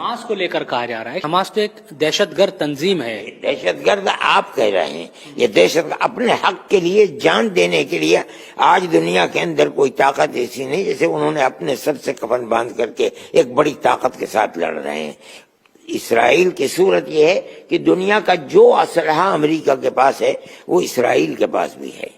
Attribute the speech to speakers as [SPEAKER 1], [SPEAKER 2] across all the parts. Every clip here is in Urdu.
[SPEAKER 1] حماس کو لے کر کہا جا رہا ہے حماس تو ایک دہشت گرد تنظیم ہے.
[SPEAKER 2] دہشت گرد آپ کہہ رہے ہیں. یہ دہشت اپنے حق کے لیے جان دینے کے لیے آج دنیا کے اندر کوئی طاقت ایسی نہیں جیسے انہوں نے اپنے سر سے کفن باندھ کر کے ایک بڑی طاقت کے ساتھ لڑ رہے ہیں. اسرائیل کی صورت یہ ہے کہ دنیا کا جو اسلحہ امریکہ کے پاس ہے وہ اسرائیل کے پاس بھی ہے.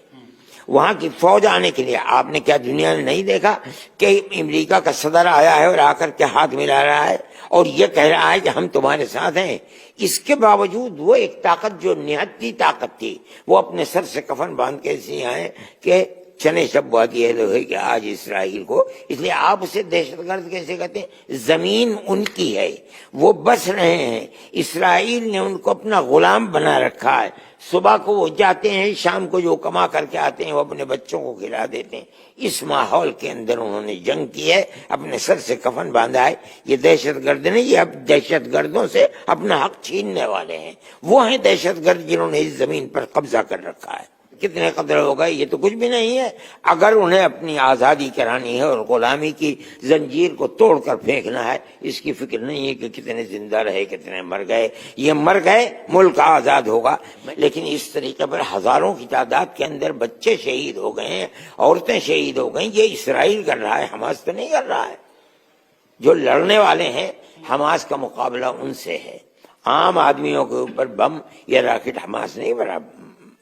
[SPEAKER 2] وہاں کی فوج آنے کے لیے آپ نے کیا دنیا نے نہیں دیکھا کہ امریکہ کا صدر آیا ہے اور آ کر کے ہاتھ ملا رہا ہے اور یہ کہہ رہا ہے کہ ہم تمہارے ساتھ ہیں. اس کے باوجود وہ ایک طاقت جو نہتی طاقت تھی وہ اپنے سر سے کفن باندھ کے ایسے آئے کہ چنے شب وادی ہے کہ آج اسرائیل کو. اس لیے آپ اسے دہشت گرد کیسے کہتے ہیں؟ زمین ان کی ہے, وہ بس رہے ہیں. اسرائیل نے ان کو اپنا غلام بنا رکھا ہے. صبح کو وہ جاتے ہیں, شام کو جو کما کر کے آتے ہیں وہ اپنے بچوں کو کھلا دیتے ہیں. اس ماحول کے اندر انہوں نے جنگ کی ہے, اپنے سر سے کفن باندھا ہے. یہ دہشت گرد نہیں, یہ اب دہشت گردوں سے اپنا حق چھیننے والے ہیں. وہ ہیں دہشت گرد جنہوں نے اس زمین پر قبضہ کر رکھا ہے. کتنے قدر ہو گئے یہ تو کچھ بھی نہیں ہے. اگر انہیں اپنی آزادی کرانی ہے اور غلامی کی زنجیر کو توڑ کر پھینکنا ہے, اس کی فکر نہیں ہے کہ کتنے زندہ رہے کتنے مر گئے. یہ مر گئے, ملک آزاد ہوگا. لیکن اس طریقے پر ہزاروں کی تعداد کے اندر بچے شہید ہو گئے ہیں, عورتیں شہید ہو گئیں. یہ اسرائیل کر رہا ہے, حماس تو نہیں کر رہا ہے. جو لڑنے والے ہیں حماس کا مقابلہ ان سے ہے. عام آدمیوں کے اوپر بم یا راکٹ حماس نہیں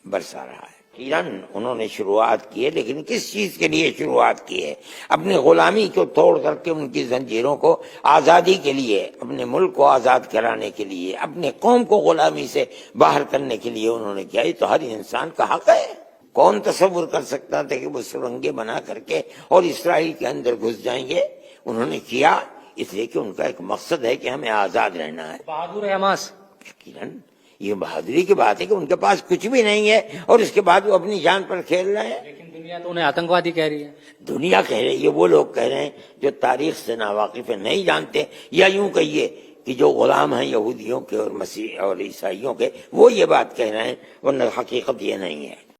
[SPEAKER 2] برسا رہا ہے. ایران انہوں نے شروعات کی ہے, لیکن کس چیز کے لیے شروعات کی ہے؟ اپنی غلامی کو توڑ کر کے ان کی زنجیروں کو آزادی کے لیے, اپنے ملک کو آزاد کرانے کے لیے, اپنے قوم کو غلامی سے باہر کرنے کے لیے انہوں نے کیا. یہ تو ہر انسان کا حق ہے. کون تصور کر سکتا تھا کہ وہ سرنگیں بنا کر کے اور اسرائیل کے اندر گھس جائیں گے؟ انہوں نے کیا اس لیے کہ ان کا ایک مقصد ہے کہ ہمیں آزاد رہنا ہے.
[SPEAKER 1] بہادر ہے حماس.
[SPEAKER 2] یقیناً یہ بہادری کی بات ہے کہ ان کے پاس کچھ بھی نہیں ہے اور اس کے بعد وہ اپنی جان پر کھیل رہے ہیں.
[SPEAKER 1] لیکن دنیا تو انہیں آتنکوادی کہہ رہی ہے.
[SPEAKER 2] دنیا کہہ رہی ہے, وہ لوگ کہہ رہے ہیں جو تاریخ سے ناواقف ہیں, نہیں جانتے, یا یوں کہیے کہ جو غلام ہیں یہودیوں کے اور مسیح اور عیسائیوں کے, وہ یہ بات کہہ رہے ہیں, ورنہ حقیقت یہ نہیں ہے.